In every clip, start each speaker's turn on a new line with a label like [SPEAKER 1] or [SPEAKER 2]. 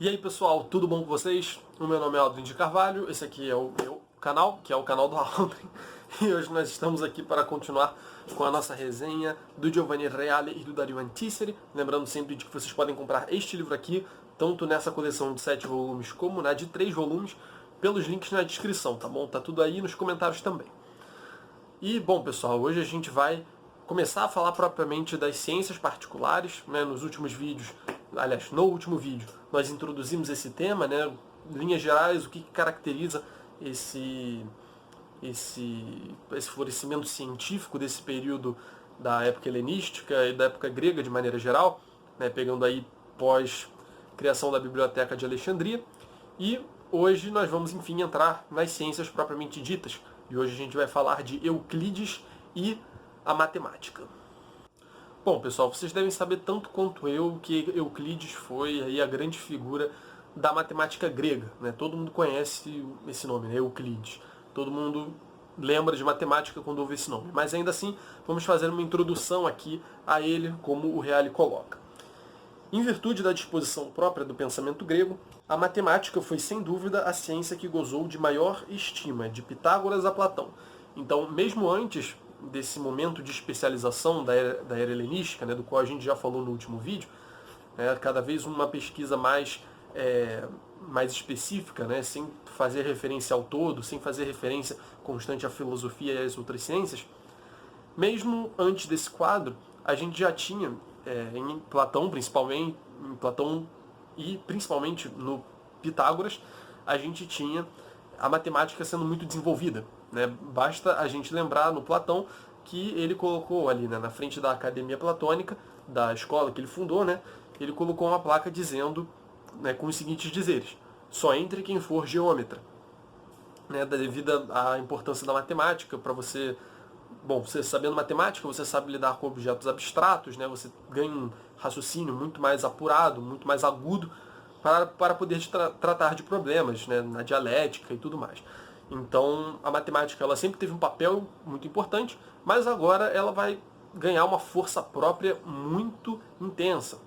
[SPEAKER 1] E aí pessoal, tudo bom com vocês? O meu nome é Aldrin de Carvalho, esse aqui é o meu canal, que é o canal do Aldrin, e hoje nós estamos aqui para continuar com a nossa resenha do Giovanni Reale e do Dario Antiseri, lembrando sempre de que vocês podem comprar este livro aqui, tanto nessa coleção de 7 volumes como na de 3 volumes, pelos links na descrição, tá bom? Tá tudo aí nos comentários também. E bom pessoal, hoje a gente vai começar a falar propriamente das ciências particulares, né? Nos últimos vídeos, aliás, no último vídeo, nós introduzimos esse tema, né? Em linhas gerais, o que caracteriza esse florescimento científico desse período da época helenística e da época grega de maneira geral, né? Pegando aí pós-criação da Biblioteca de Alexandria. E hoje nós vamos, enfim, entrar nas ciências propriamente ditas. E hoje a gente vai falar de Euclides e a matemática. Bom, pessoal, vocês devem saber tanto quanto eu que Euclides foi aí a grande figura da matemática grega, né? Todo mundo conhece esse nome, né? Euclides. Todo mundo lembra de matemática quando ouve esse nome. Mas ainda assim, vamos fazer uma introdução aqui a ele, como o Reale coloca. Em virtude da disposição própria do pensamento grego, a matemática foi sem dúvida a ciência que gozou de maior estima, de Pitágoras a Platão. Então, mesmo antes desse momento de especialização da era helenística, né, do qual a gente já falou no último vídeo, cada vez uma pesquisa mais específica, né, sem fazer referência ao todo, sem fazer referência constante à filosofia e às outras ciências. Mesmo antes desse quadro, a gente já tinha, em Platão e principalmente no Pitágoras, a gente tinha a matemática sendo muito desenvolvida, né? Basta a gente lembrar no Platão que ele colocou ali, né, na frente da Academia Platônica, da escola que ele fundou, né, ele colocou uma placa dizendo, né, com os seguintes dizeres: só entre quem for geômetra. Né, devido à importância da matemática, para você... Bom, você sabendo matemática, você sabe lidar com objetos abstratos, né? Você ganha um raciocínio muito mais apurado, muito mais agudo para poder tratar de problemas, né? Na dialética e tudo mais. Então, a matemática ela sempre teve um papel muito importante, mas agora ela vai ganhar uma força própria muito intensa.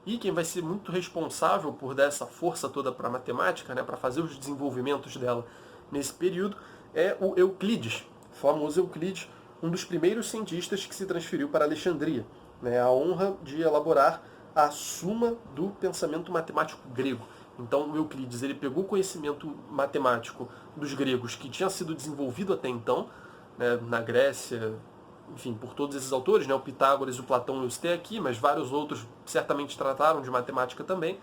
[SPEAKER 1] E quem vai ser muito responsável por dar essa força toda para a matemática, né? Para fazer os desenvolvimentos dela nesse período, é o Euclides, o famoso Euclides, um dos primeiros cientistas que se transferiu para Alexandria, né, a honra de elaborar a Suma do pensamento matemático grego. Então, o Euclides ele pegou o conhecimento matemático dos gregos que tinha sido desenvolvido até então, né, na Grécia, enfim, por todos esses autores, né, o Pitágoras, o Platão eu citei aqui, mas vários outros certamente trataram de matemática também.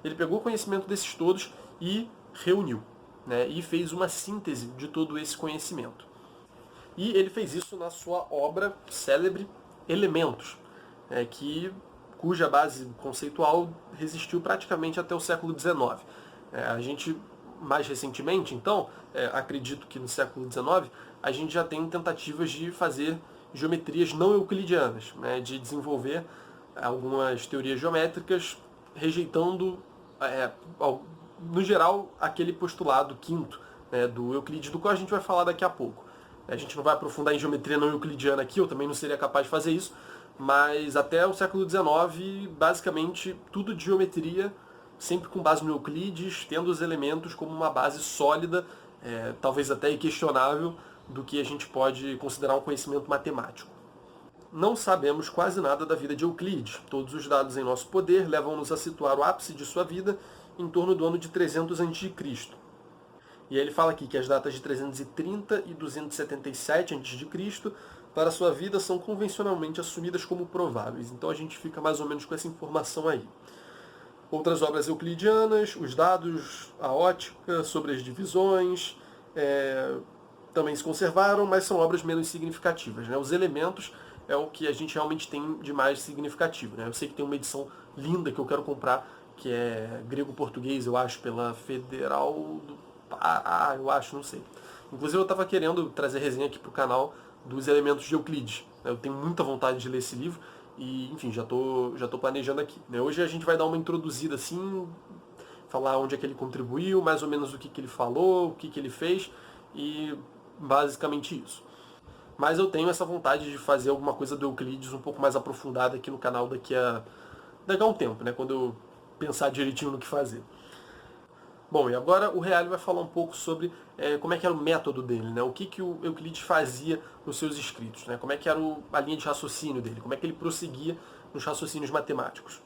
[SPEAKER 1] Ele pegou o conhecimento desses todos e reuniu, né, e fez uma síntese de todo esse conhecimento. E ele fez isso na sua obra célebre Elementos, cuja base conceitual resistiu praticamente até o século XIX. A gente, mais recentemente, então, acredito que no século XIX, a gente já tem tentativas de fazer geometrias não euclidianas, né, de desenvolver algumas teorias geométricas rejeitando, no geral, aquele postulado quinto, né, do Euclides, do qual a gente vai falar daqui a pouco. A gente não vai aprofundar em geometria não euclidiana aqui, eu também não seria capaz de fazer isso, mas até o século XIX, basicamente, tudo de geometria, sempre com base no Euclides, tendo os elementos como uma base sólida, talvez até inquestionável, do que a gente pode considerar um conhecimento matemático. Não sabemos quase nada da vida de Euclides. Todos os dados em nosso poder levam-nos a situar o ápice de sua vida em torno do ano de 300 a.C. E aí ele fala aqui que as datas de 330 e 277 a.C. para sua vida são convencionalmente assumidas como prováveis. Então a gente fica mais ou menos com essa informação aí. Outras obras euclidianas, os dados, a ótica, sobre as divisões, também se conservaram, mas são obras menos significativas, né? Os elementos é o que a gente realmente tem de mais significativo, né? Eu sei que tem uma edição linda que eu quero comprar, que é grego-português, eu acho, pela Federal do Pará, eu acho, não sei. Inclusive eu estava querendo trazer resenha aqui para o canal dos Elementos de Euclides. Eu tenho muita vontade de ler esse livro e, enfim, já tô planejando aqui. Hoje a gente vai dar uma introduzida assim, falar onde é que ele contribuiu, mais ou menos o que ele falou, o que ele fez e basicamente isso. Mas eu tenho essa vontade de fazer alguma coisa do Euclides um pouco mais aprofundada aqui no canal daqui a um tempo, né, quando eu pensar direitinho no que fazer. Bom, e agora o Reale vai falar um pouco sobre como é que era o método dele, né? O que o Euclides fazia nos seus escritos, né? Como é que era a linha de raciocínio dele, como é que ele prosseguia nos raciocínios matemáticos.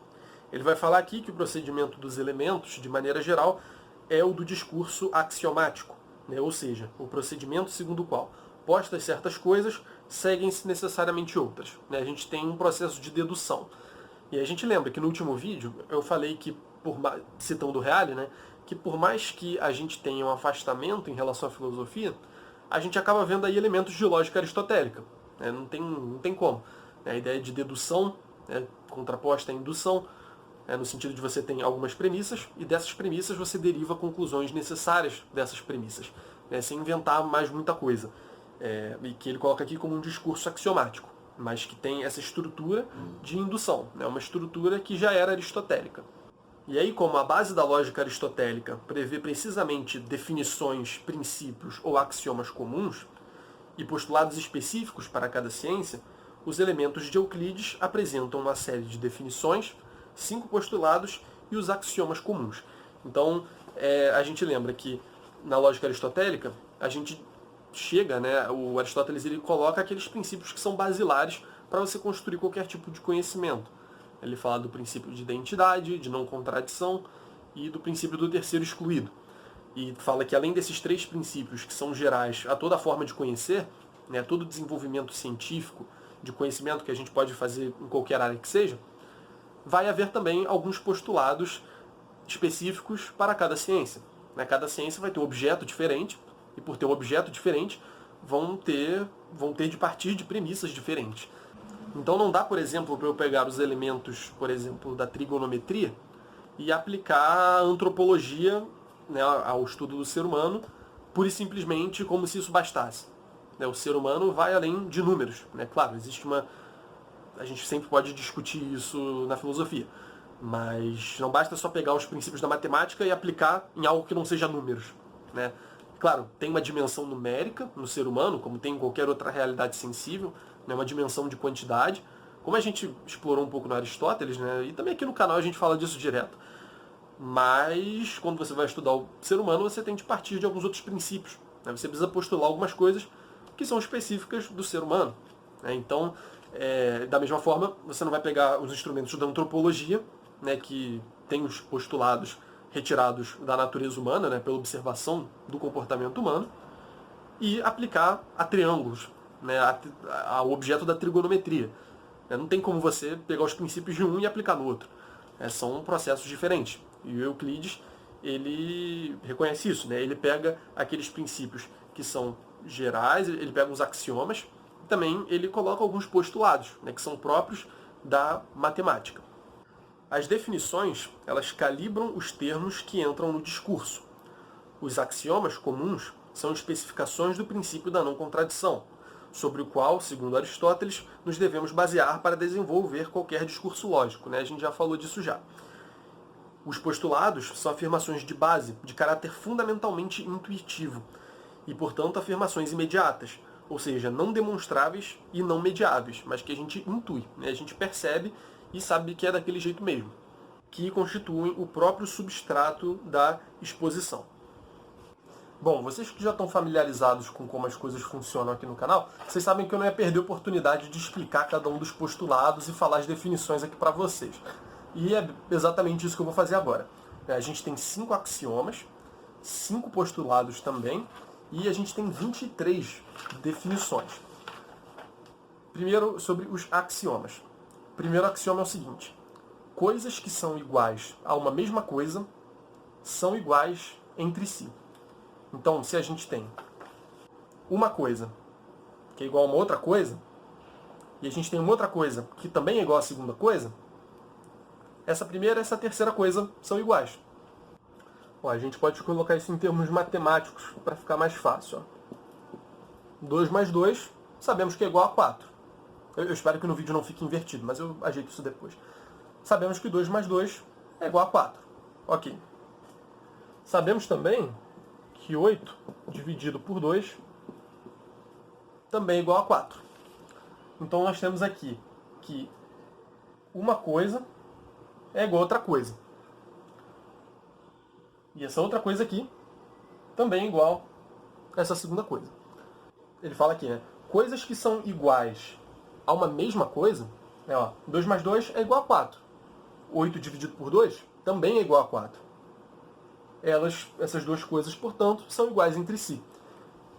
[SPEAKER 1] Ele vai falar aqui que o procedimento dos elementos, de maneira geral, é o do discurso axiomático, né? Ou seja, o procedimento segundo o qual, postas certas coisas, seguem-se necessariamente outras, né? A gente tem um processo de dedução. E a gente lembra que no último vídeo eu falei que, citando o Reale, né, que por mais que a gente tenha um afastamento em relação à filosofia, a gente acaba vendo aí elementos de lógica aristotélica. Né? Não tem como. A ideia de dedução contraposta à indução, no sentido de você tem algumas premissas, e dessas premissas você deriva conclusões necessárias dessas premissas, sem inventar mais muita coisa. E que ele coloca aqui como um discurso axiomático, mas que tem essa estrutura de indução, uma estrutura que já era aristotélica. E aí, como a base da lógica aristotélica prevê precisamente definições, princípios ou axiomas comuns e postulados específicos para cada ciência, os elementos de Euclides apresentam uma série de definições, 5 postulados e os axiomas comuns. Então, a gente lembra que na lógica aristotélica, a gente chega, o Aristóteles ele coloca aqueles princípios que são basilares para você construir qualquer tipo de conhecimento. Ele fala do princípio de identidade, de não contradição e do princípio do terceiro excluído. E fala que além desses 3 princípios que são gerais a toda forma de conhecer, todo desenvolvimento científico, de conhecimento que a gente pode fazer em qualquer área que seja, vai haver também alguns postulados específicos para cada ciência. Cada ciência vai ter um objeto diferente, e por ter um objeto diferente, vão ter de partir de premissas diferentes. Então não dá, por exemplo, para eu pegar os elementos, por exemplo, da trigonometria e aplicar a antropologia ao estudo do ser humano, pura e simplesmente como se isso bastasse. O ser humano vai além de números. Claro, existe a gente sempre pode discutir isso na filosofia, mas não basta só pegar os princípios da matemática e aplicar em algo que não seja números. Claro, tem uma dimensão numérica no ser humano, como tem em qualquer outra realidade sensível, uma dimensão de quantidade, como a gente explorou um pouco no Aristóteles, e também aqui no canal a gente fala disso direto. Mas, quando você vai estudar o ser humano, você tem de partir de alguns outros princípios. Você precisa postular algumas coisas que são específicas do ser humano. Então, da mesma forma, você não vai pegar os instrumentos da antropologia, que tem os postulados retirados da natureza humana, pela observação do comportamento humano, e aplicar a triângulos, ao objeto da trigonometria. Não tem como você pegar os princípios de um e aplicar no outro. São processos diferentes. E o Euclides, ele reconhece isso. Ele pega aqueles princípios que são gerais, ele pega os axiomas, e também ele coloca alguns postulados, que são próprios da matemática. As definições, elas calibram os termos que entram no discurso. Os axiomas comuns são especificações do princípio da não contradição, sobre o qual, segundo Aristóteles, nos devemos basear para desenvolver qualquer discurso lógico. A gente já falou disso já. Os postulados são afirmações de base, de caráter fundamentalmente intuitivo, e, portanto, afirmações imediatas, ou seja, não demonstráveis e não mediáveis, mas que a gente intui, a gente percebe e sabe que é daquele jeito mesmo, que constituem o próprio substrato da exposição. Bom, vocês que já estão familiarizados com como as coisas funcionam aqui no canal, vocês sabem que eu não ia perder a oportunidade de explicar cada um dos postulados e falar as definições aqui para vocês. E é exatamente isso que eu vou fazer agora. A gente tem 5 axiomas, 5 postulados também, e a gente tem 23 definições. Primeiro, sobre os axiomas. O primeiro axioma é o seguinte: coisas que são iguais a uma mesma coisa são iguais entre si. Então, se a gente tem uma coisa que é igual a uma outra coisa, e a gente tem uma outra coisa que também é igual à segunda coisa, essa primeira e essa terceira coisa são iguais. A gente pode colocar isso em termos matemáticos para ficar mais fácil. 2 mais 2, sabemos que é igual a 4. Eu espero que no vídeo não fique invertido, mas eu ajeito isso depois. Sabemos que 2 mais 2 é igual a 4. Ok. Sabemos também que 8 dividido por 2 também é igual a 4. Então nós temos aqui que uma coisa é igual a outra coisa. E essa outra coisa aqui também é igual a essa segunda coisa. Ele fala aqui, né? Coisas que são iguais a uma mesma coisa, né, ó, 2 mais 2 é igual a 4. 8 dividido por 2 também é igual a 4. Essas duas coisas, portanto, são iguais entre si.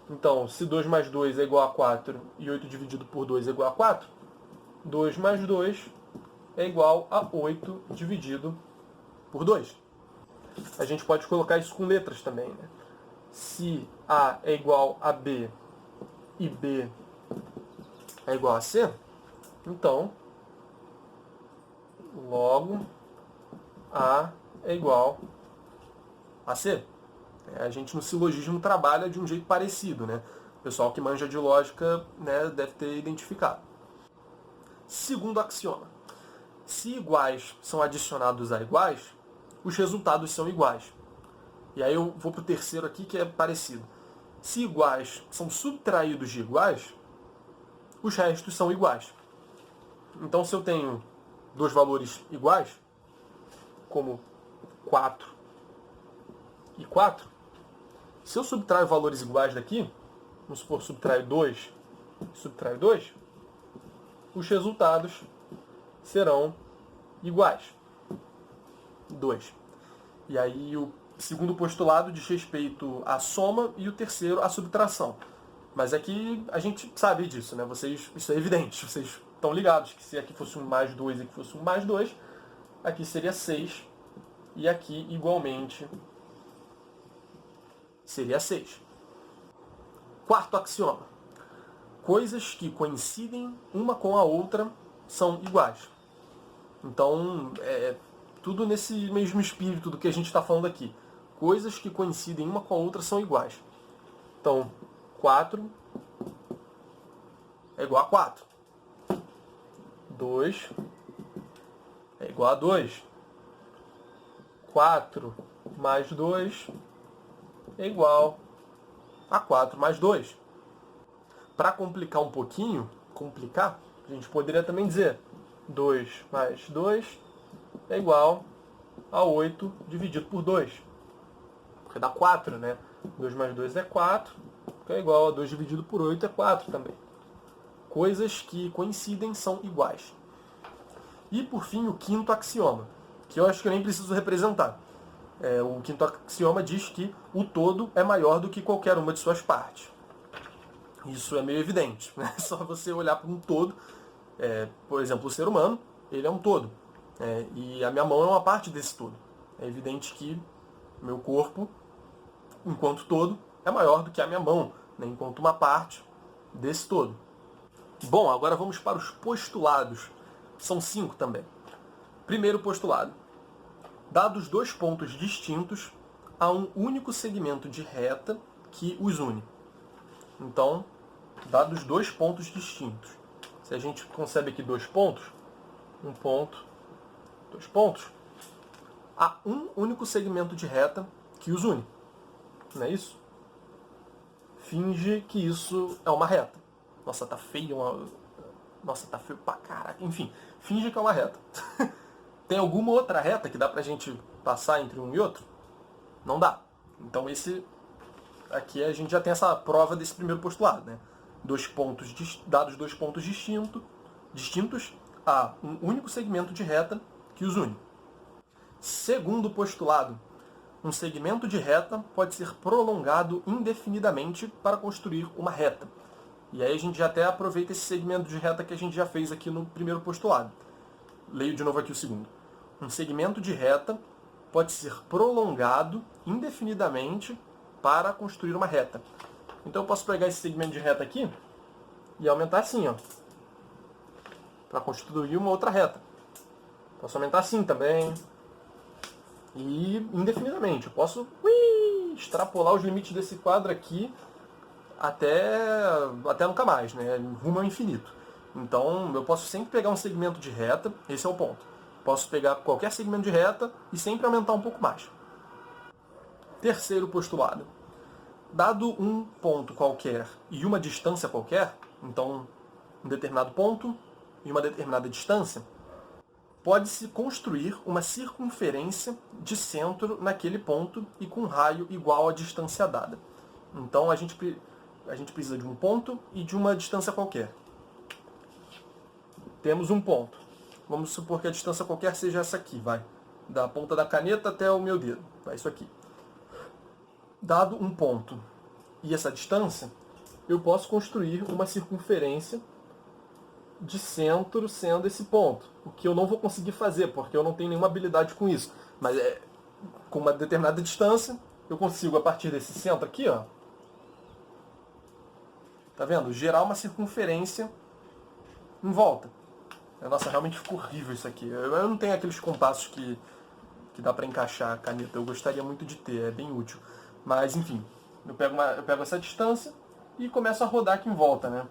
[SPEAKER 1] Então, se 2 mais 2 é igual a 4 e 8 dividido por 2 é igual a 4, 2 mais 2 é igual a 8 dividido por 2. A gente pode colocar isso com letras também, né? Se A é igual a B e B é igual a C, então, logo, A é igual a C. A gente no silogismo trabalha de um jeito parecido, né? O pessoal que manja de lógica, né, deve ter identificado. Segundo axioma. Se iguais são adicionados a iguais, os resultados são iguais. E aí eu vou para o terceiro aqui, que é parecido. Se iguais são subtraídos de iguais, os restos são iguais. Então, se eu tenho dois valores iguais, como 4 e 4, se eu subtraio valores iguais daqui, vamos supor, subtraio 2 e subtraio 2, os resultados serão iguais. 2. E aí o segundo postulado diz respeito à soma e o terceiro à subtração. Mas aqui a gente sabe disso, né? Isso é evidente, vocês estão ligados que se aqui fosse um mais 2 e aqui fosse um mais 2, aqui seria 6 e aqui igualmente seria 6. Quarto axioma. Coisas que coincidem uma com a outra são iguais. Então, tudo nesse mesmo espírito do que a gente está falando aqui. Coisas que coincidem uma com a outra são iguais. Então, 4 é igual a 4. 2 é igual a 2. 4 mais 2 é igual a 4 mais 2. Para complicar um pouquinho, a gente poderia também dizer 2 mais 2 é igual a 8 dividido por 2. Porque dá 4, né? 2 mais 2 é 4, que é igual a 2 dividido por 8 é 4 também. Coisas que coincidem são iguais. E, por fim, o quinto axioma, que eu acho que eu nem preciso representar. O quinto axioma diz que o todo é maior do que qualquer uma de suas partes. Isso é meio evidente, né? Só você olhar para um todo. Por exemplo, o ser humano, ele é um todo. E a minha mão é uma parte desse todo. É evidente que meu corpo, enquanto todo, é maior do que a minha mão, né? Enquanto uma parte desse todo. Bom, agora vamos para os postulados. São 5 também. Primeiro postulado. Dados dois pontos distintos, há um único segmento de reta que os une. Então, dados dois pontos distintos. Se a gente concebe aqui 2 pontos, 1 ponto, 2 pontos, há um único segmento de reta que os une. Não é isso? Finge que isso é uma reta. Nossa, tá feio. Nossa, tá feio pra caraca. Enfim, finge que é uma reta. Tem alguma outra reta que dá pra gente passar entre um e outro? Não dá. Então aqui a gente já tem essa prova desse primeiro postulado, né? Dados dois pontos distintos, há um único segmento de reta que os une. Segundo postulado, um segmento de reta pode ser prolongado indefinidamente para construir uma reta. E aí a gente já até aproveita esse segmento de reta que a gente já fez aqui no primeiro postulado. Leio de novo aqui o segundo. Um segmento de reta pode ser prolongado indefinidamente para construir uma reta. Então eu posso pegar esse segmento de reta aqui e aumentar assim, ó, para construir uma outra reta. Posso aumentar assim também. E indefinidamente. Eu posso extrapolar os limites desse quadro aqui até nunca mais, né? Rumo ao infinito. Então eu posso sempre pegar um segmento de reta, esse é o ponto. Posso pegar qualquer segmento de reta e sempre aumentar um pouco mais. Terceiro postulado. Dado um ponto qualquer e uma distância qualquer, então um determinado ponto e uma determinada distância, pode-se construir uma circunferência de centro naquele ponto e com raio igual à distância dada. Então a gente precisa de um ponto e de uma distância qualquer. Temos um ponto. Vamos supor que a distância qualquer seja essa aqui, vai. Da ponta da caneta até o meu dedo. Vai isso aqui. Dado um ponto e essa distância, eu posso construir uma circunferência de centro sendo esse ponto. O que eu não vou conseguir fazer, porque eu não tenho nenhuma habilidade com isso. Mas com uma determinada distância, eu consigo, a partir desse centro aqui, ó, tá vendo? Gerar uma circunferência em volta. Nossa, realmente ficou horrível isso aqui. Eu não tenho aqueles compassos que dá para encaixar a caneta. Eu gostaria muito de ter, é bem útil. Mas, enfim, eu pego essa distância e começo a rodar aqui em volta, né?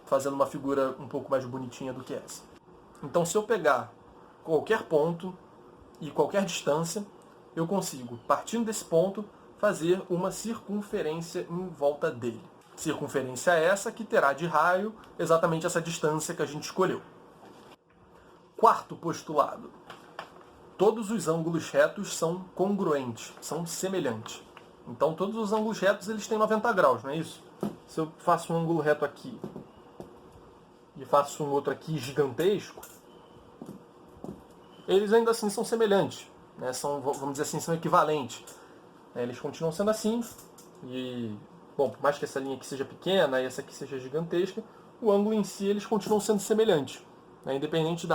[SPEAKER 1] Fazendo uma figura um pouco mais bonitinha do que essa. Então, se eu pegar qualquer ponto e qualquer distância, eu consigo, partindo desse ponto, fazer uma circunferência em volta dele. Circunferência essa que terá de raio exatamente essa distância que a gente escolheu. Quarto postulado. Todos os ângulos retos são congruentes, são semelhantes. Então, todos os ângulos retos eles têm 90 graus, não é isso? Se eu faço um ângulo reto aqui e faço um outro aqui gigantesco, eles ainda assim são semelhantes, né? Vamos dizer assim, são equivalentes. Eles continuam sendo assim e, bom, por mais que essa linha aqui seja pequena e essa aqui seja gigantesca, o ângulo em si eles continuam sendo semelhantes, né? Independente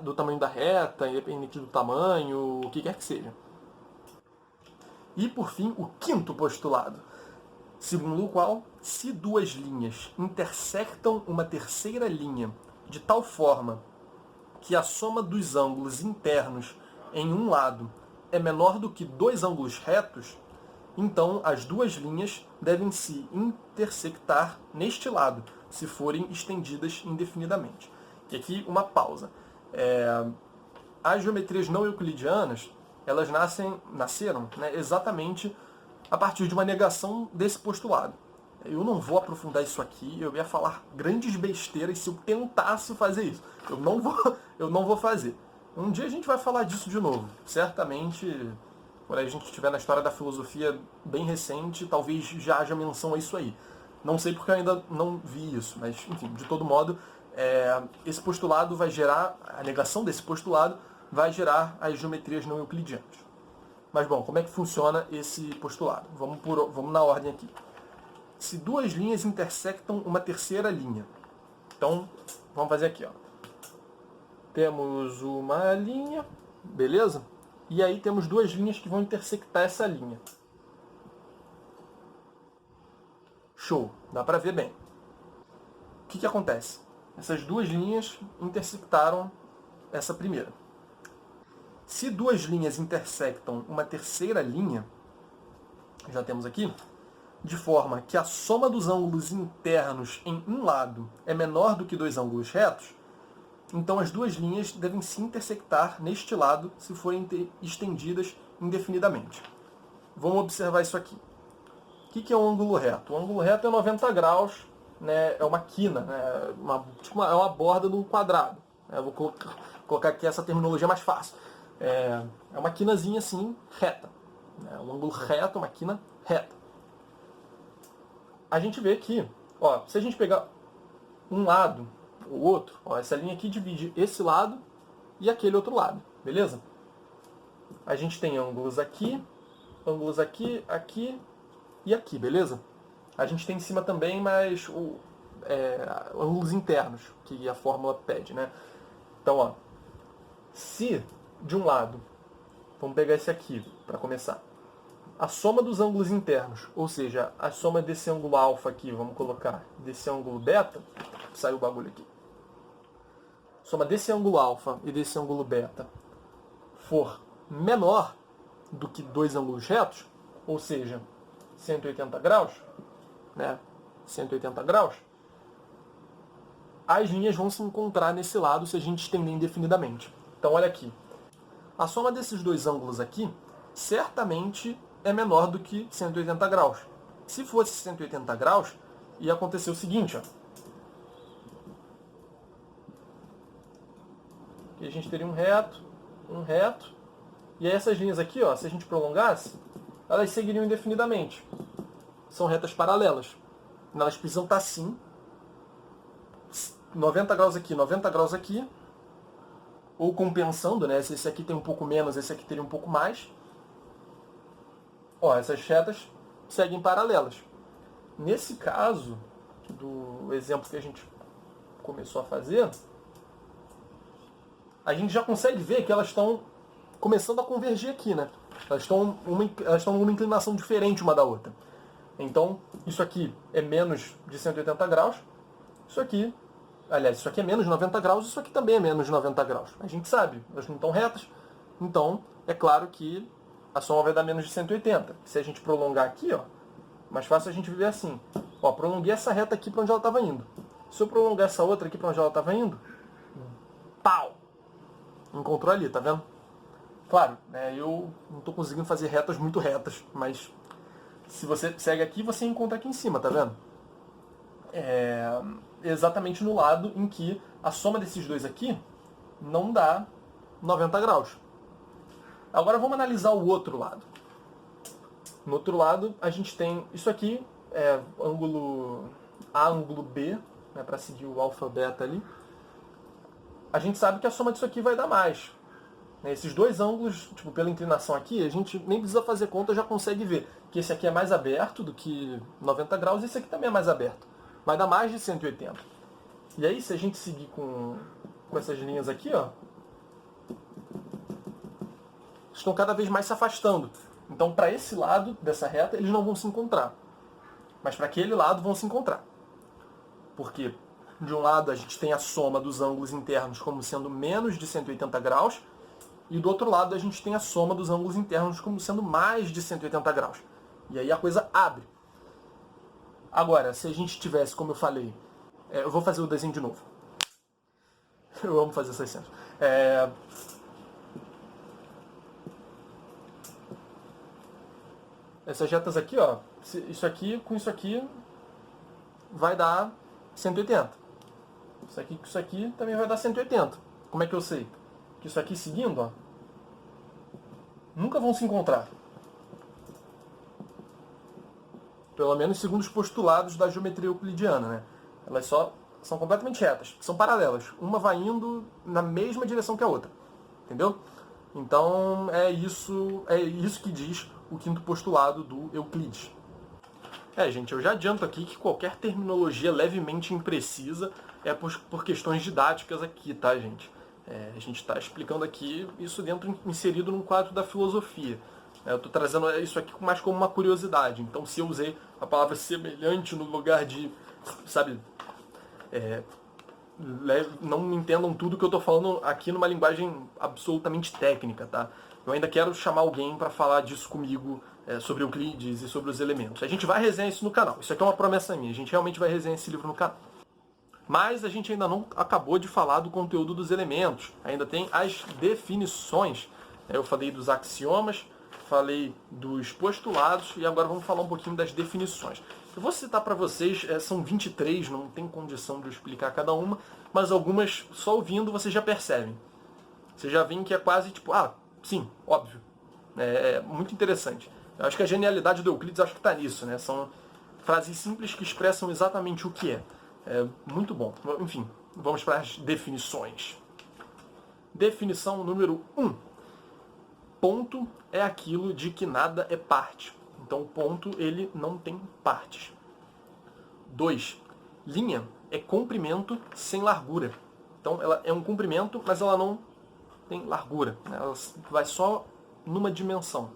[SPEAKER 1] do tamanho da reta, independente do tamanho, o que quer que seja. E, por fim, o quinto postulado, segundo o qual, se duas linhas intersectam uma terceira linha de tal forma que a soma dos ângulos internos em um lado é menor do que dois ângulos retos, então as duas linhas devem se intersectar neste lado, se forem estendidas indefinidamente. E aqui uma pausa. As geometrias não euclidianas, elas nasceram, né, exatamente a partir de uma negação desse postulado. Eu não vou aprofundar isso aqui, eu ia falar grandes besteiras se eu tentasse fazer isso. Eu não vou fazer. Um dia a gente vai falar disso de novo. Certamente, quando a gente estiver na história da filosofia bem recente, talvez já haja menção a isso aí. Não sei porque eu ainda não vi isso, mas, enfim, de todo modo, esse postulado vai gerar, a negação desse postulado vai gerar as geometrias não euclidianas. Mas, bom, como é que funciona esse postulado? Vamos na ordem aqui. Se duas linhas intersectam uma terceira linha. Então, vamos fazer aqui, ó. Temos uma linha, beleza? E aí temos duas linhas que vão intersectar essa linha. Show, dá pra ver bem. O que acontece? Essas duas linhas intersectaram essa primeira. Se duas linhas intersectam uma terceira linha, já temos aqui, de forma que a soma dos ângulos internos em um lado é menor do que dois ângulos retos, então as duas linhas devem se intersectar neste lado se forem estendidas indefinidamente. Vamos observar isso aqui. O que é um ângulo reto? O ângulo reto é 90 graus, né, é uma quina, né, é uma borda de um quadrado. Eu vou colocar aqui essa terminologia mais fácil. É uma quinazinha assim, reta. Um ângulo reto, uma quina reta. A gente vê que, ó, se a gente pegar um lado, o outro, ó, essa linha aqui divide esse lado e aquele outro lado, beleza? A gente tem ângulos aqui, aqui e aqui, beleza? A gente tem em cima também, mas ângulos internos, que a fórmula pede, né? Então, ó, se de um lado, vamos pegar esse aqui para começar, a soma dos ângulos internos, ou seja, a soma desse ângulo alfa aqui, vamos colocar, desse ângulo beta, saiu o bagulho aqui, soma desse ângulo alfa e desse ângulo beta for menor do que dois ângulos retos, ou seja, 180 graus, né? 180 graus, as linhas vão se encontrar nesse lado se a gente estender indefinidamente. Então olha aqui, a soma desses dois ângulos aqui certamente é menor do que 180 graus. Se fosse 180 graus, ia acontecer o seguinte, ó. E a gente teria um reto, e aí essas linhas aqui, ó, se a gente prolongasse, elas seguiriam indefinidamente. São retas paralelas. Elas precisam estar assim, 90 graus aqui, 90 graus aqui, ou compensando, né? Se esse aqui tem um pouco menos, esse aqui teria um pouco mais. Ó, essas retas seguem paralelas. Nesse caso, do exemplo que a gente começou a fazer, a gente já consegue ver que elas estão começando a convergir aqui, né? Elas estão numa inclinação diferente uma da outra. Então, isso aqui é menos de 180 graus, isso aqui, aliás, isso aqui é menos de 90 graus, isso aqui também é menos de 90 graus. A gente sabe, elas não estão retas, então é claro que a soma vai dar menos de 180. Se a gente prolongar aqui, ó, mais fácil a gente ver assim. Ó, prolonguei essa reta aqui para onde ela estava indo. Se eu prolongar essa outra aqui para onde ela estava indo, pau! Encontrou ali, tá vendo? Claro, né, eu não estou conseguindo fazer retas muito retas, mas se você segue aqui, você encontra aqui em cima, tá vendo? É exatamente no lado em que a soma desses dois aqui não dá 90 graus. Agora vamos analisar o outro lado. No outro lado, a gente tem isso aqui, ângulo A, ângulo B, né, para seguir o alfa beta ali. A gente sabe que a soma disso aqui vai dar mais. Esses dois ângulos, tipo, pela inclinação aqui, a gente nem precisa fazer conta, já consegue ver que esse aqui é mais aberto do que 90 graus e esse aqui também é mais aberto. Vai dar mais de 180. E aí, se a gente seguir com essas linhas aqui, ó, estão cada vez mais se afastando. Então, para esse lado dessa reta, eles não vão se encontrar. Mas para aquele lado vão se encontrar. Porque, de um lado, a gente tem a soma dos ângulos internos como sendo menos de 180 graus, e do outro lado a gente tem a soma dos ângulos internos como sendo mais de 180 graus. E aí a coisa abre. Agora, se a gente tivesse, como eu falei, eu vou fazer o desenho de novo. Eu amo fazer essas cenas. Essas retas aqui, ó, isso aqui com isso aqui vai dar 180. Isso aqui com isso aqui também vai dar 180. Como é que eu sei? Que isso aqui seguindo, ó, nunca vão se encontrar. Pelo menos segundo os postulados da geometria euclidiana, né? Elas só são completamente retas, são paralelas. Uma vai indo na mesma direção que a outra. Entendeu? Então é isso que diz o quinto postulado do Euclides. Gente, eu já adianto aqui que qualquer terminologia levemente imprecisa é por questões didáticas aqui, tá, gente? A gente está explicando aqui isso inserido num quadro da filosofia. Eu estou trazendo isso aqui mais como uma curiosidade. Então, se eu usei a palavra semelhante no lugar de, sabe, não me entendam tudo que eu estou falando aqui numa linguagem absolutamente técnica, tá? Eu ainda quero chamar alguém para falar disso comigo, sobre Euclides e sobre os elementos. A gente vai resenhar isso no canal. Isso aqui é uma promessa minha. A gente realmente vai resenhar esse livro no canal. Mas a gente ainda não acabou de falar do conteúdo dos elementos. Ainda tem as definições. Eu falei dos axiomas, falei dos postulados e agora vamos falar um pouquinho das definições. Eu vou citar para vocês, são 23, não tem condição de eu explicar cada uma, mas algumas, só ouvindo, vocês já percebem. Vocês já veem que é quase tipo, sim, óbvio. É muito interessante. Eu acho que a genialidade do Euclides acho que está nisso, né? São frases simples que expressam exatamente o que é. Muito bom. Enfim, vamos para as definições. Definição número 1. Ponto é aquilo de que nada é parte. Então, o ponto, ele não tem partes. 2. Linha é comprimento sem largura. Então, ela é um comprimento, mas ela não tem largura. Ela vai só numa dimensão.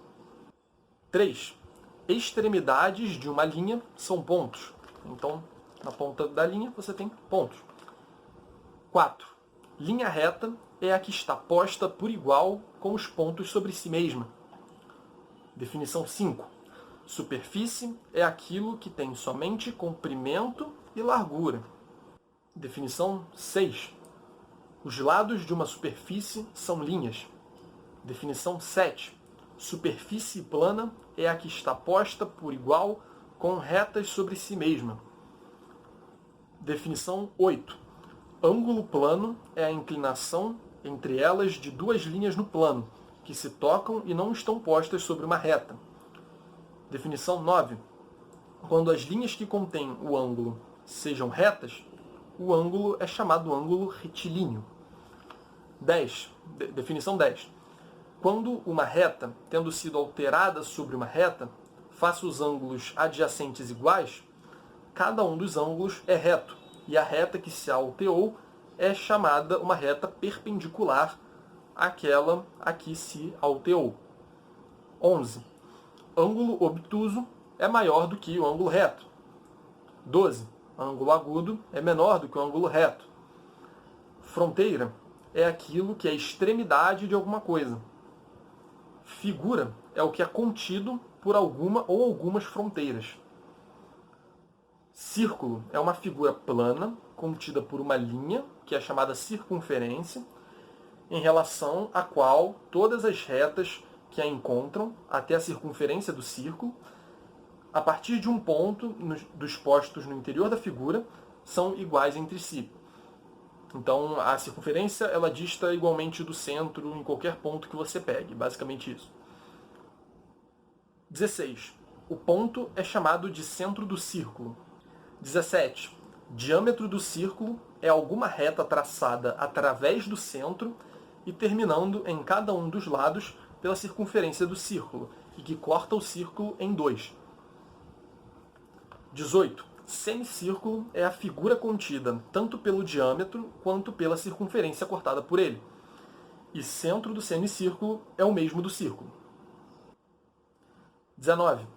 [SPEAKER 1] 3. Extremidades de uma linha são pontos. Então, na ponta da linha você tem pontos. 4. Linha reta é a que está posta por igual com os pontos sobre si mesma. Definição 5. Superfície é aquilo que tem somente comprimento e largura. Definição 6. Os lados de uma superfície são linhas. Definição 7. Superfície plana é a que está posta por igual com retas sobre si mesma. Definição 8. Ângulo plano é a inclinação entre elas de duas linhas no plano, que se tocam e não estão postas sobre uma reta. Definição 9. Quando as linhas que contêm o ângulo sejam retas, o ângulo é chamado ângulo retilíneo. 10. Definição 10. Quando uma reta, tendo sido alterada sobre uma reta, faça os ângulos adjacentes iguais, cada um dos ângulos é reto, e a reta que se alterou é chamada uma reta perpendicular àquela a que se alterou. 11. Ângulo obtuso é maior do que o ângulo reto. 12. Ângulo agudo é menor do que o ângulo reto. Fronteira é aquilo que é a extremidade de alguma coisa. Figura é o que é contido por alguma ou algumas fronteiras. Círculo é uma figura plana, contida por uma linha, que é chamada circunferência, em relação à qual todas as retas que a encontram até a circunferência do círculo, a partir de um ponto dos postos no interior da figura, são iguais entre si. Então, a circunferência ela dista igualmente do centro em qualquer ponto que você pegue, basicamente isso. 16. O ponto é chamado de centro do círculo. 17. Diâmetro do círculo é alguma reta traçada através do centro e terminando em cada um dos lados pela circunferência do círculo, e que corta o círculo em dois. 18. Semicírculo é a figura contida tanto pelo diâmetro quanto pela circunferência cortada por ele. E centro do semicírculo é o mesmo do círculo. 19.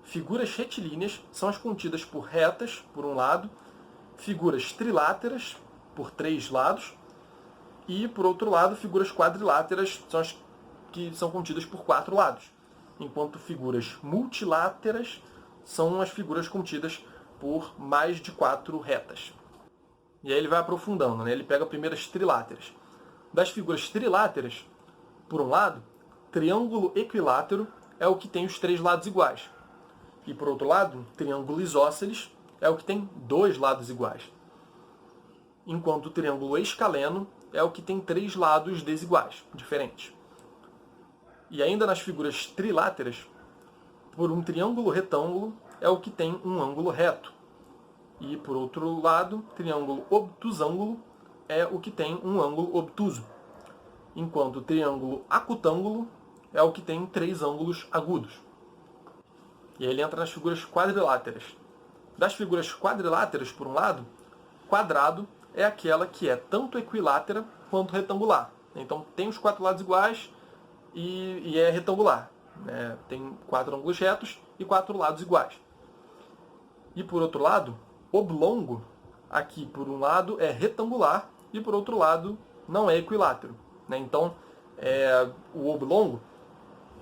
[SPEAKER 1] Figuras retilíneas são as contidas por retas, por um lado, figuras triláteras, por três lados, e, por outro lado, figuras quadriláteras são as que são contidas por quatro lados, enquanto figuras multiláteras são as figuras contidas por mais de quatro retas. E aí ele vai aprofundando, né? Ele pega primeiro as triláteras. Das figuras triláteras, por um lado, triângulo equilátero é o que tem os três lados iguais. E, por outro lado, triângulo isósceles é o que tem dois lados iguais. Enquanto o triângulo escaleno é o que tem três lados desiguais, diferentes. E ainda nas figuras triláteras, por um triângulo retângulo é o que tem um ângulo reto. E, por outro lado, triângulo obtusângulo é o que tem um ângulo obtuso. Enquanto o triângulo acutângulo é o que tem três ângulos agudos. E aí ele entra nas figuras quadriláteras. Das figuras quadriláteras, por um lado, quadrado é aquela que é tanto equilátera quanto retangular. Então tem os quatro lados iguais e é retangular. Né? Tem quatro ângulos retos e quatro lados iguais. E por outro lado, oblongo, aqui por um lado é retangular e por outro lado não é equilátero. Né? Então o oblongo,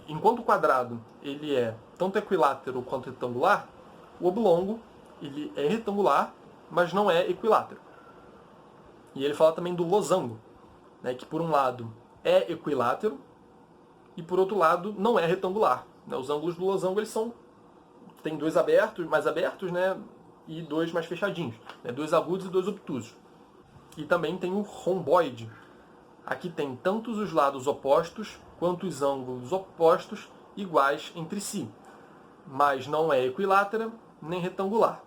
[SPEAKER 1] enquanto o quadrado ele é tanto equilátero quanto retangular, o oblongo ele é retangular, mas não é equilátero. E ele fala também do losango, né, que por um lado é equilátero e por outro lado não é retangular. Né? Os ângulos do losango eles tem dois mais abertos, né, e dois mais fechadinhos. Né? Dois agudos e dois obtusos. E também tem o romboide. Aqui tem tanto os lados opostos quanto os ângulos opostos iguais entre si, mas não é equilátera nem retangular.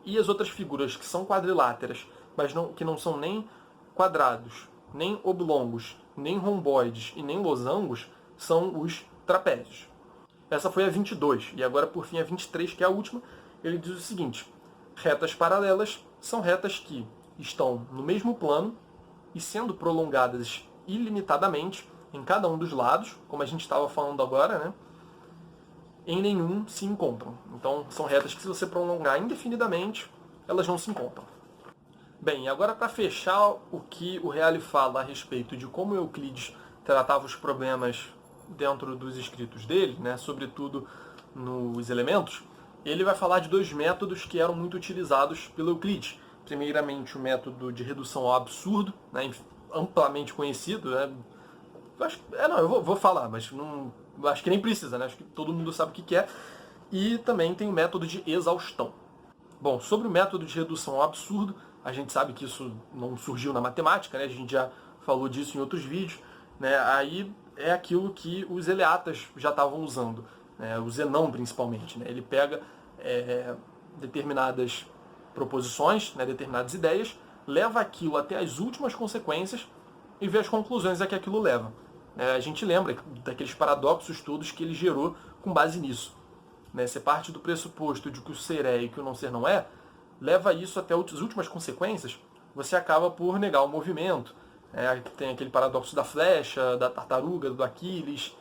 [SPEAKER 1] E as outras figuras que são quadriláteras, mas que não são nem quadrados, nem oblongos, nem romboides e nem losangos, são os trapézios. Essa foi a 22, e agora por fim a 23, que é a última, ele diz o seguinte: retas paralelas são retas que estão no mesmo plano e sendo prolongadas ilimitadamente em cada um dos lados, como a gente estava falando agora, né? Em nenhum se encontram. Então são retas que se você prolongar indefinidamente, elas não se encontram. Bem, agora para fechar o que o Reale fala a respeito de como Euclides tratava os problemas dentro dos escritos dele, né, sobretudo nos elementos, ele vai falar de dois métodos que eram muito utilizados pelo Euclides. Primeiramente, o método de redução ao absurdo, né, amplamente conhecido. Né, eu vou falar, mas não, acho que nem precisa, né, acho que todo mundo sabe o que é. E também tem o método de exaustão. Bom, sobre o método de redução ao absurdo, a gente sabe que isso não surgiu na matemática, né, a gente já falou disso em outros vídeos, né? Aí é aquilo que os eleatas já estavam usando, né? O Zenão principalmente, né? Ele pega determinadas proposições, né? Determinadas ideias, leva aquilo até as últimas consequências e vê as conclusões a que aquilo leva. A gente lembra daqueles paradoxos todos que ele gerou com base nisso. Você parte do pressuposto de que o ser é e que o não ser não é, leva isso até as últimas consequências, você acaba por negar o movimento. Tem aquele paradoxo da flecha, da tartaruga, do Aquiles,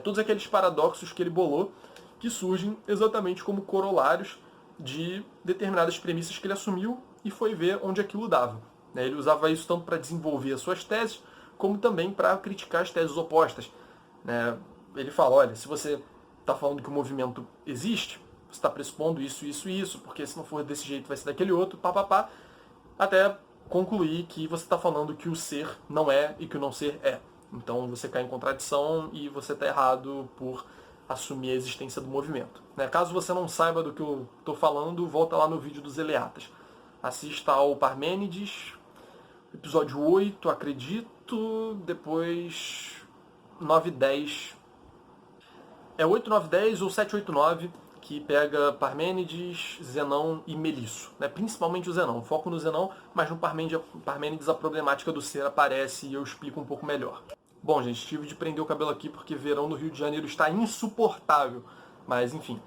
[SPEAKER 1] todos aqueles paradoxos que ele bolou, que surgem exatamente como corolários de determinadas premissas que ele assumiu e foi ver onde aquilo dava. Ele usava isso tanto para desenvolver as suas teses, como também para criticar as teses opostas. Ele fala, olha, se você está falando que o movimento existe, você está pressupondo isso, isso e isso, porque se não for desse jeito vai ser daquele outro, papapá, até concluir que você está falando que o ser não é e que o não ser é. Então você cai em contradição e você está errado por assumir a existência do movimento. Caso você não saiba do que eu estou falando, volta lá no vídeo dos Eleatas. Assista ao Parmênides, episódio 8, acredito, depois 9 e 10. É 8, 9, 10 ou 7, 8, 9, que pega Parmênides, Zenão e Melisso. Principalmente o Zenão. Foco no Zenão, mas no Parmênides a problemática do ser aparece e eu explico um pouco melhor. Bom, gente, tive de prender o cabelo aqui porque verão no Rio de Janeiro está insuportável. Mas, enfim.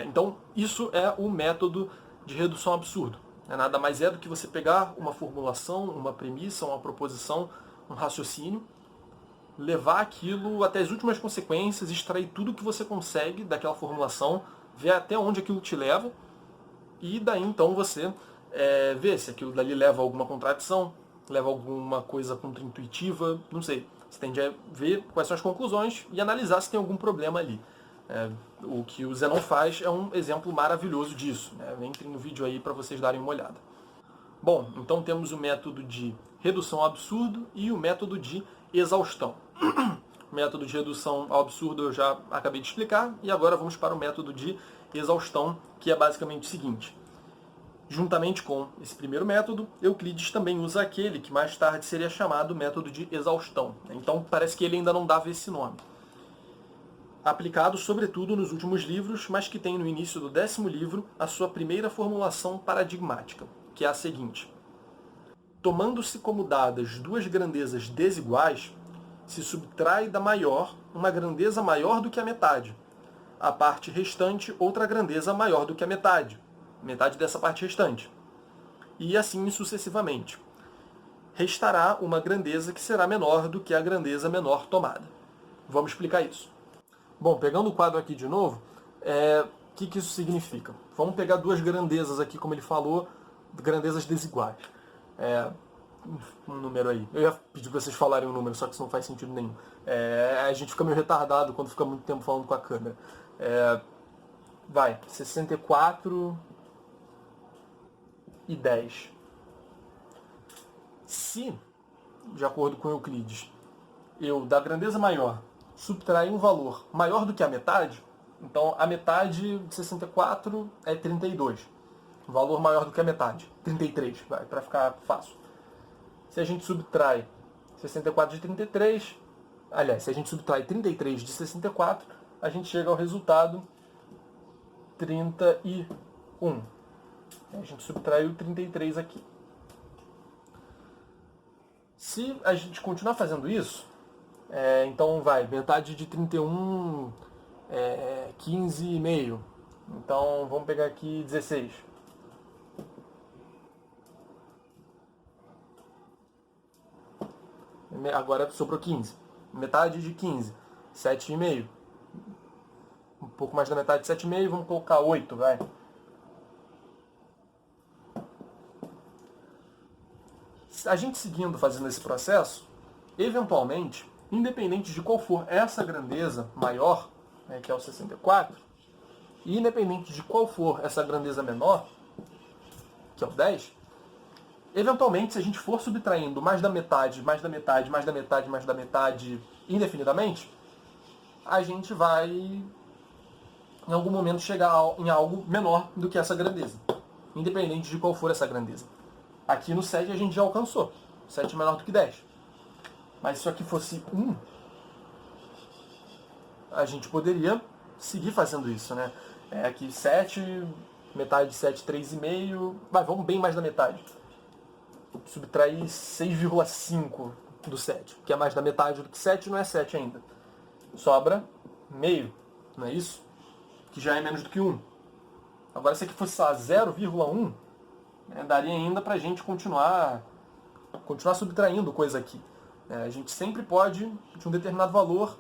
[SPEAKER 1] Então, isso é o método de redução ao absurdo. Nada mais é do que você pegar uma formulação, uma premissa, uma proposição, um raciocínio, levar aquilo até as últimas consequências, extrair tudo que você consegue daquela formulação, ver até onde aquilo te leva, e daí então você vê se aquilo dali leva a alguma contradição, leva a alguma coisa contra-intuitiva, não sei. Você tende a ver quais são as conclusões e analisar se tem algum problema ali. O que o Zenão faz é um exemplo maravilhoso disso. Entrem no vídeo aí para vocês darem uma olhada. Bom, então temos o método de redução ao absurdo e o método de exaustão. O método de redução ao absurdo eu já acabei de explicar, e agora vamos para o método de exaustão, que é basicamente o seguinte. Juntamente com esse primeiro método, Euclides também usa aquele que mais tarde seria chamado método de exaustão. Então parece que ele ainda não dava esse nome. Aplicado sobretudo nos últimos livros, mas que tem no início do 10º livro a sua primeira formulação paradigmática, que é a seguinte. Tomando-se como dadas duas grandezas desiguais, se subtrai da maior uma grandeza maior do que a metade. A parte restante, outra grandeza maior do que a metade. Metade dessa parte restante. E assim sucessivamente. Restará uma grandeza que será menor do que a grandeza menor tomada. Vamos explicar isso. Bom, pegando o quadro aqui de novo, o que isso significa? Vamos pegar duas grandezas aqui, como ele falou, grandezas desiguais. Um número aí. Eu ia pedir para vocês falarem um número, só que isso não faz sentido nenhum. A gente fica meio retardado quando fica muito tempo falando com a câmera. 64 e 10. Se, de acordo com Euclides, eu, da grandeza maior, subtrair um valor maior do que a metade, então a metade de 64 é 32. Um valor maior do que a metade. 33, para ficar fácil. Se a gente subtrai 64 de 33, aliás, se a gente subtrai 33 de 64, a gente chega ao resultado 31. A gente subtraiu 33 aqui. Se a gente continuar fazendo isso, então metade de 31 é 15,5. Então vamos pegar aqui 16. Agora sobrou 15. Metade de 15, 7,5. Um pouco mais da metade de 7,5, vamos colocar 8, vai. A gente seguindo fazendo esse processo, eventualmente, independente de qual for essa grandeza maior, que é o 64, e independente de qual for essa grandeza menor, que é o 10, eventualmente, se a gente for subtraindo mais da metade, mais da metade, mais da metade, mais da metade, indefinidamente, a gente vai, em algum momento, chegar em algo menor do que essa grandeza, independente de qual for essa grandeza. Aqui no 7 a gente já alcançou. 7 é menor do que 10. mas se isso aqui fosse 1, a gente poderia seguir fazendo isso, né? Aqui 7, metade de 7, 3,5, vamos bem mais da metade. Subtrair 6,5 do 7, que é mais da metade do que 7, não é 7 ainda. Sobra meio, não é isso? Que já é menos do que 1. Agora, se aqui fosse só 0,1, daria ainda pra gente continuar subtraindo coisa aqui. A gente sempre pode, de um determinado valor,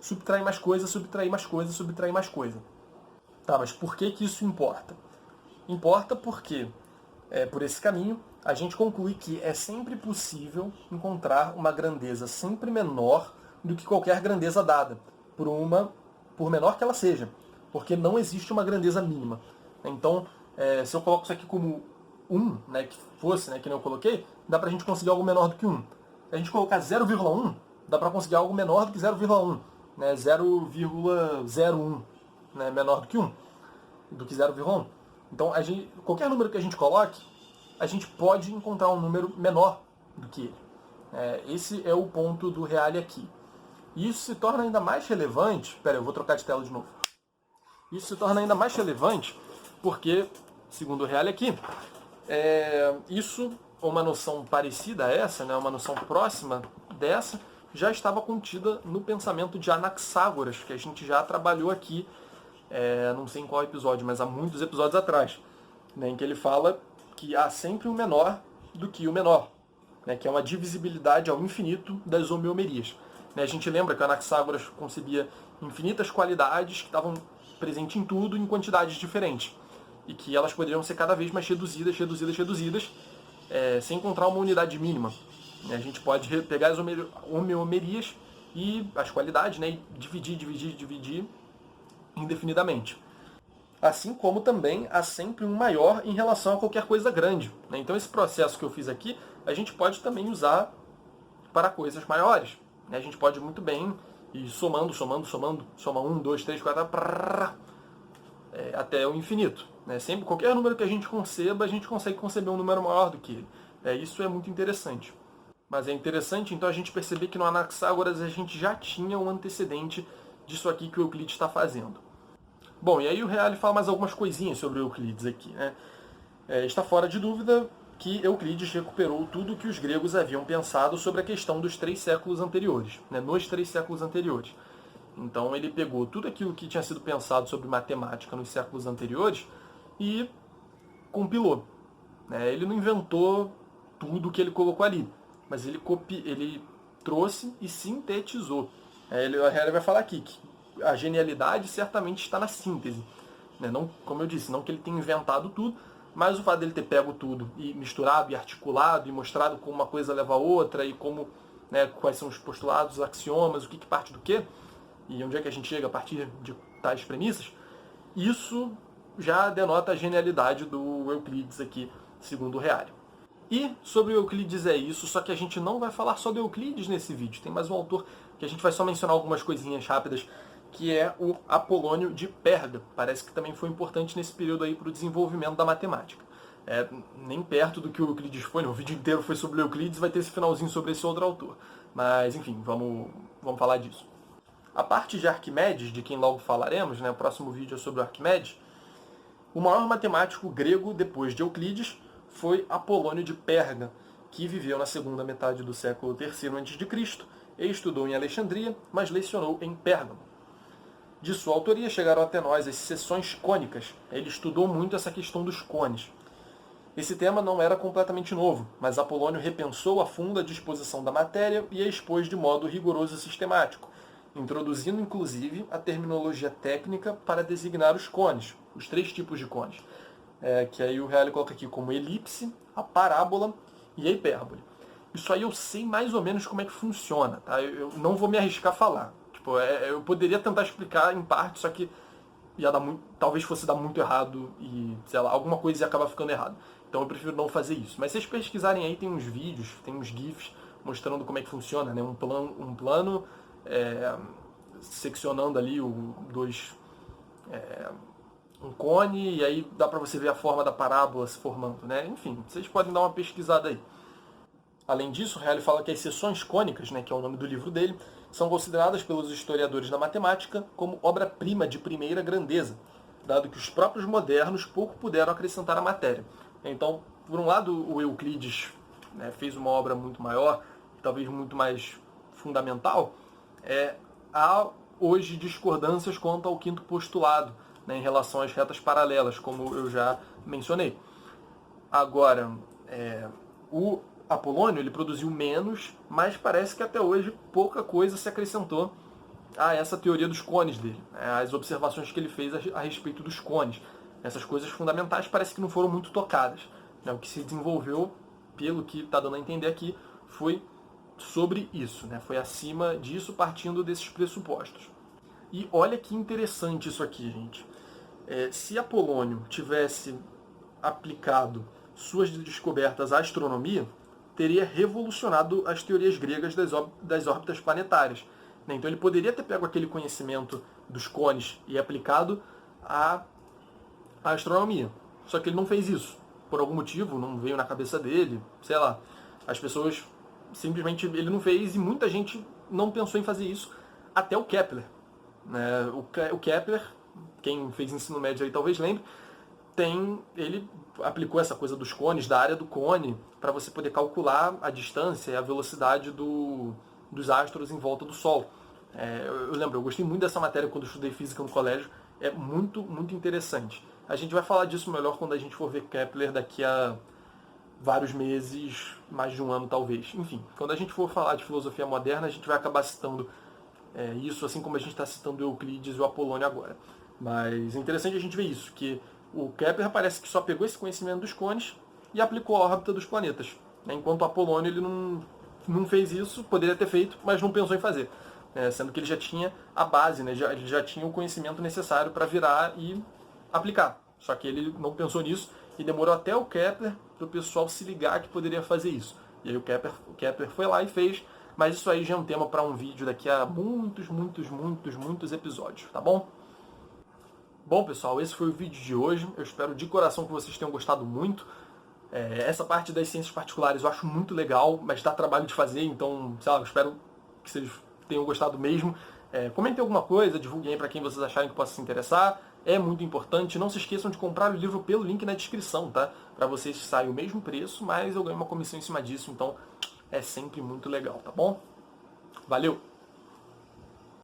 [SPEAKER 1] subtrair mais coisa, subtrair mais coisa, subtrair mais coisa. Tá, mas por que isso importa? Importa porque, por esse caminho, a gente conclui que é sempre possível encontrar uma grandeza sempre menor do que qualquer grandeza dada, por menor que ela seja, porque não existe uma grandeza mínima. Então, se eu coloco isso aqui como 1, né, que fosse, né, que nem eu coloquei, dá pra gente conseguir algo menor do que 1. Se a gente colocar 0,1, dá pra conseguir algo menor do que 0,1, né, 0,01, né, menor do que 1, do que 0,1. Então, qualquer número que a gente coloque, a gente pode encontrar um número menor do que ele. Esse é o ponto do Reale aqui. E isso se torna ainda mais relevante... Espera, eu vou trocar de tela de novo. Isso se torna ainda mais relevante porque, segundo o Reale aqui, isso, uma noção parecida a essa, né, uma noção próxima dessa, já estava contida no pensamento de Anaxágoras, que a gente já trabalhou aqui, não sei em qual episódio, mas há muitos episódios atrás, né, em que ele fala que há sempre um menor do que o menor, né, que é uma divisibilidade ao infinito das homeomerias. A gente lembra que o Anaxágoras concebia infinitas qualidades que estavam presentes em tudo em quantidades diferentes, e que elas poderiam ser cada vez mais reduzidas, sem encontrar uma unidade mínima. A gente pode pegar as homeomerias e as qualidades, né, e dividir indefinidamente. Assim como também há sempre um maior em relação a qualquer coisa grande. Então esse processo que eu fiz aqui, a gente pode também usar para coisas maiores. A gente pode muito bem ir somando, soma 1, 2, 3, 4, até o infinito. Sempre, qualquer número que a gente conceba, a gente consegue conceber um número maior do que ele. Isso é muito interessante. Mas é interessante, então, a gente perceber que no Anaxágoras a gente já tinha um antecedente disso aqui que o Euclides está fazendo. Bom, e aí o Reale fala mais algumas coisinhas sobre o Euclides aqui, né? Está fora de dúvida que Euclides recuperou tudo o que os gregos haviam pensado sobre a questão dos 3 séculos anteriores, né? Nos 3 séculos anteriores. Então ele pegou tudo aquilo que tinha sido pensado sobre matemática nos séculos anteriores e compilou. Ele não inventou tudo o que ele colocou ali, mas ele trouxe e sintetizou. Ele vai falar aqui que a genialidade certamente está na síntese. Não, como eu disse, não que ele tenha inventado tudo, mas o fato dele ter pego tudo e misturado e articulado e mostrado como uma coisa leva a outra e como, quais são os postulados, os axiomas, o que parte do quê, e onde é que a gente chega a partir de tais premissas, isso já denota a genialidade do Euclides aqui, segundo o Reale. E sobre o Euclides é isso, só que a gente não vai falar só do Euclides nesse vídeo. Tem mais um autor que a gente vai só mencionar algumas coisinhas rápidas, que é o Apolônio de Perga. Parece que também foi importante nesse período aí para o desenvolvimento da matemática. Nem perto do que o Euclides foi, o vídeo inteiro foi sobre o Euclides, vai ter esse finalzinho sobre esse outro autor. Mas enfim, vamos falar disso. A parte de Arquimedes, de quem logo falaremos, o próximo vídeo é sobre o Arquimedes, o maior matemático grego depois de Euclides foi Apolônio de Perga, que viveu na segunda metade do século III a.C. e estudou em Alexandria, mas lecionou em Pérgamo. De sua autoria chegaram até nós as seções cônicas. Ele estudou muito essa questão dos cones. Esse tema não era completamente novo, mas Apolônio repensou a fundo a disposição da matéria e a expôs de modo rigoroso e sistemático, introduzindo inclusive a terminologia técnica para designar os cones, os 3 tipos de cones, que aí o Reale coloca aqui como elipse, a parábola e a hipérbole. Isso aí eu sei mais ou menos como é que funciona, tá? Eu não vou me arriscar a falar. Eu poderia tentar explicar em parte, só que talvez fosse dar muito errado e, sei lá, alguma coisa ia acabar ficando errado. Então eu prefiro não fazer isso. Mas se vocês pesquisarem aí, tem uns vídeos, tem uns GIFs mostrando como é que funciona, né? Um plano seccionando ali um cone, e aí dá para você ver a forma da parábola se formando, né? Enfim, vocês podem dar uma pesquisada aí. Além disso, Reale fala que as seções cônicas, né, que é o nome do livro dele, são consideradas pelos historiadores da matemática como obra-prima de primeira grandeza, dado que os próprios modernos pouco puderam acrescentar à matéria. Então, por um lado, o Euclides, né, fez uma obra muito maior, talvez muito mais fundamental. Há hoje discordâncias quanto ao quinto postulado, né, em relação às retas paralelas, como eu já mencionei. Agora, o Apolônio ele produziu menos, mas parece que até hoje pouca coisa se acrescentou a essa teoria dos cones dele, as observações que ele fez a respeito dos cones. Essas coisas fundamentais parece que não foram muito tocadas. O que se desenvolveu, pelo que está dando a entender aqui, foi sobre isso, né? Foi acima disso, partindo desses pressupostos. E olha que interessante isso aqui, gente. Se Apolônio tivesse aplicado suas descobertas à astronomia, teria revolucionado as teorias gregas das órbitas planetárias. Então ele poderia ter pego aquele conhecimento dos cones e aplicado à astronomia. Só que ele não fez isso. Por algum motivo, não veio na cabeça dele, sei lá. As pessoas simplesmente ele não fez e muita gente não pensou em fazer isso, até o Kepler. O Kepler, quem fez ensino médio aí talvez lembre, ele aplicou essa coisa dos cones, da área do cone, para você poder calcular a distância e a velocidade dos astros em volta do Sol. Eu lembro, eu gostei muito dessa matéria quando eu estudei física no colégio, é muito, muito interessante. A gente vai falar disso melhor quando a gente for ver Kepler daqui a vários meses, mais de um ano talvez. Enfim, quando a gente for falar de filosofia moderna, a gente vai acabar citando isso, assim como a gente está citando Euclides e o Apolônio agora. Mas é interessante a gente ver isso, que o Kepler parece que só pegou esse conhecimento dos cones e aplicou a órbita dos planetas. Enquanto o Apolônio ele não fez isso, poderia ter feito, mas não pensou em fazer. Sendo que ele já tinha a base, né? Ele já tinha o conhecimento necessário para virar e aplicar. Só que ele não pensou nisso e demorou até o Kepler para o pessoal se ligar que poderia fazer isso. E aí o Kepler foi lá e fez, mas isso aí já é um tema para um vídeo daqui a muitos episódios, tá bom? Bom, pessoal, esse foi o vídeo de hoje. Eu espero de coração que vocês tenham gostado muito. Essa parte das ciências particulares eu acho muito legal, mas dá trabalho de fazer, então, sei lá, eu espero que vocês tenham gostado mesmo. Comentem alguma coisa, divulguem aí para quem vocês acharem que possa se interessar. É muito importante. Não se esqueçam de comprar o livro pelo link na descrição, tá? Para vocês sair o mesmo preço, mas eu ganho uma comissão em cima disso, então é sempre muito legal, tá bom? Valeu!